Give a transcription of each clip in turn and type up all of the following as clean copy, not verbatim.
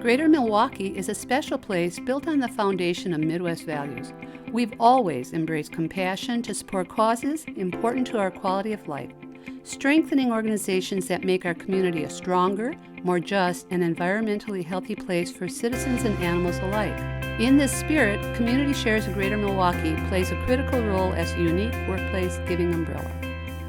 Greater Milwaukee is a special place built on the foundation of Midwest values. We've always embraced compassion to support causes important to our quality of life, strengthening organizations that make our community a stronger, more just, and environmentally healthy place for citizens and animals alike. In this spirit, Community Shares of Greater Milwaukee plays a critical role as a unique workplace giving umbrella.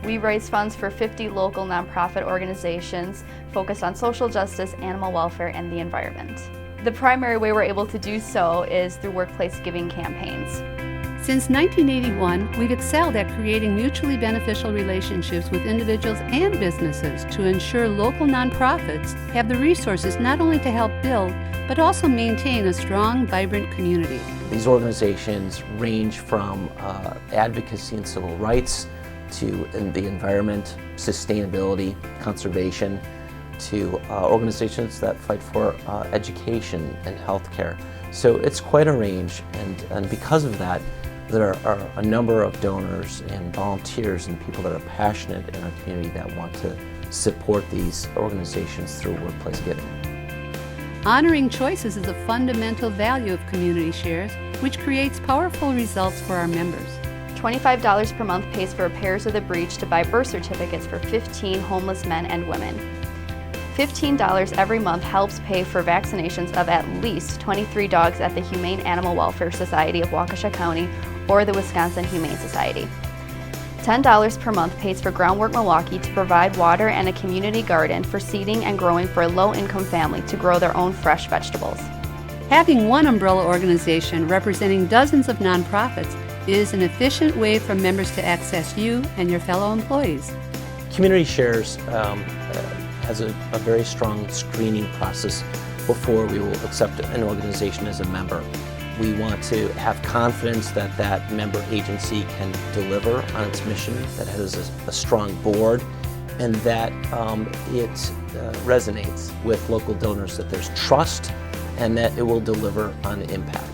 We raise funds for 50 local nonprofit organizations focused on social justice, animal welfare, and the environment. The primary way we're able to do so is through workplace giving campaigns. Since 1981, we've excelled at creating mutually beneficial relationships with individuals and businesses to ensure local nonprofits have the resources not only to help build, but also maintain a strong, vibrant community. These organizations range from advocacy and civil rights to the environment, sustainability, conservation, to organizations that fight for education and healthcare. So it's quite a range, and because of that, there are a number of donors and volunteers and people that are passionate in our community that want to support these organizations through workplace giving. Honoring choices is a fundamental value of Community Shares, which creates powerful results for our members. $25 per month pays for repairs of the breach to buy birth certificates for 15 homeless men and women. $15 every month helps pay for vaccinations of at least 23 dogs at the Humane Animal Welfare Society of Waukesha County or the Wisconsin Humane Society. $10 per month pays for Groundwork Milwaukee to provide water and a community garden for seeding and growing for a low-income family to grow their own fresh vegetables. Having one umbrella organization representing dozens of nonprofits is an efficient way for members to access you and your fellow employees. Community Shares has a very strong screening process before we will accept an organization as a member. We want to have confidence that that member agency can deliver on its mission, that it has a strong board, and that it resonates with local donors, that there's trust, and that it will deliver on impact.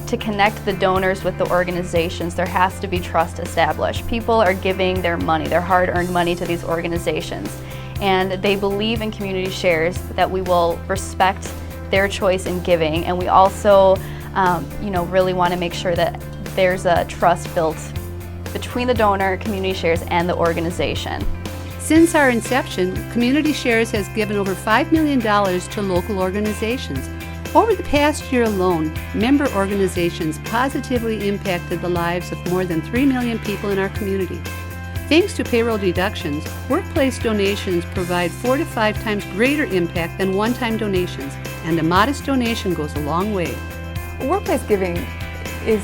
To connect the donors with the organizations, there has to be trust established. People are giving their money, their hard-earned money, to these organizations, and they believe in Community Shares that we will respect their choice in giving, and we also really want to make sure that there's a trust built between the donor, Community Shares, and the organization. Since our inception, Community Shares has given over $5 million to local organizations. Over the past year alone, member organizations positively impacted the lives of more than 3 million people in our community. Thanks to payroll deductions, workplace donations provide 4 to 5 times greater impact than one-time donations, and a modest donation goes a long way. Workplace giving is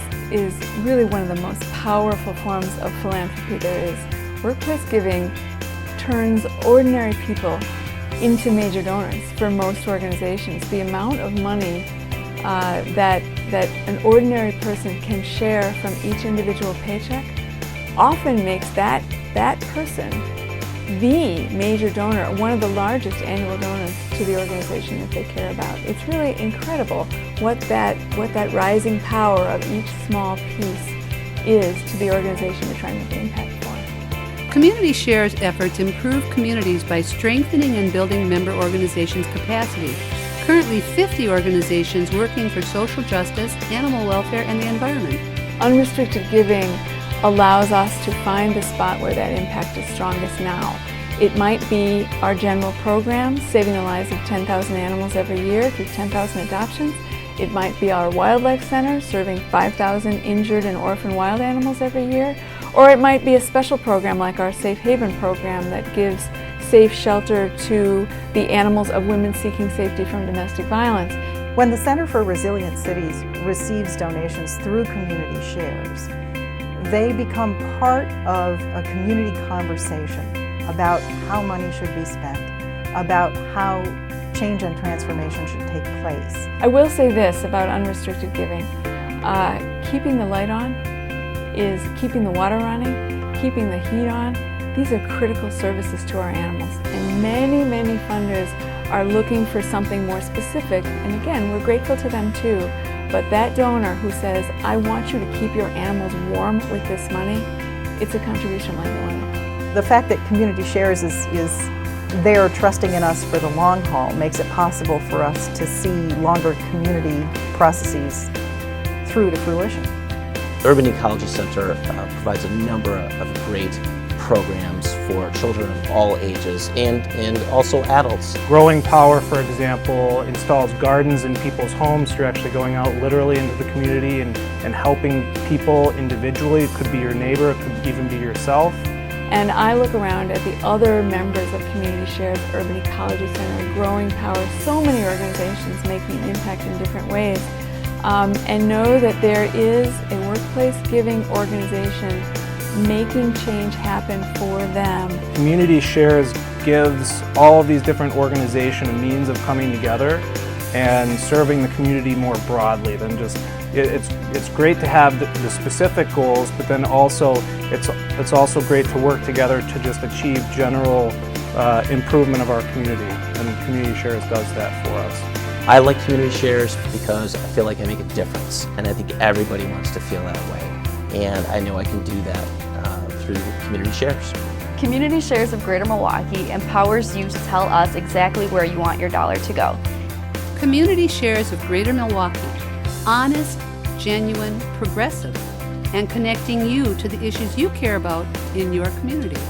really one of the most powerful forms of philanthropy there is. Workplace giving turns ordinary people into major donors for most organizations. The amount of money that an ordinary person can share from each individual paycheck often makes that person the major donor, one of the largest annual donors to the organization that they care about. It's really incredible what that rising power of each small piece is to the organization they're trying to make an impact for. Community Shares efforts improve communities by strengthening and building member organizations' capacity. Currently 50 organizations working for social justice, animal welfare, and the environment. Unrestricted giving allows us to find the spot where that impact is strongest now. It might be our general programs, saving the lives of 10,000 animals every year through 10,000 adoptions. It might be our wildlife center, serving 5,000 injured and orphaned wild animals every year. Or it might be a special program like our Safe Haven program that gives safe shelter to the animals of women seeking safety from domestic violence. When the Center for Resilient Cities receives donations through Community Shares, they become part of a community conversation about how money should be spent, about how change and transformation should take place. I will say this about unrestricted giving. Keeping the light on is keeping the water running, keeping the heat on. These are critical services to our animals, and many funders are looking for something more specific, and again, we're grateful to them too, but that donor who says, I want you to keep your animals warm with this money, it's a contribution like no other. The fact that Community Shares is Their trusting in us for the long haul makes it possible for us to see longer community processes through to fruition. The Urban Ecology Center provides a number of great programs for children of all ages and also adults. Growing Power, for example, installs gardens in people's homes. You're actually going out literally into the community and helping people individually. It could be your neighbor, it could even be yourself. And I look around at the other members of Community Share's Urban Ecology Center, Growing Power, so many organizations making an impact in different ways, and know that there is a workplace giving organization making change happen for them. Community Shares gives all of these different organizations a means of coming together and serving the community more broadly than just, it's great to have the specific goals, but then also it's also great to work together to just achieve general improvement of our community, and Community Shares does that for us. I like Community Shares because I feel like I make a difference, and I think everybody wants to feel that way, and I know I can do that through Community Shares. Community Shares of Greater Milwaukee empowers you to tell us exactly where you want your dollar to go. Community Shares of Greater Milwaukee, honest, genuine, progressive, and connecting you to the issues you care about in your community.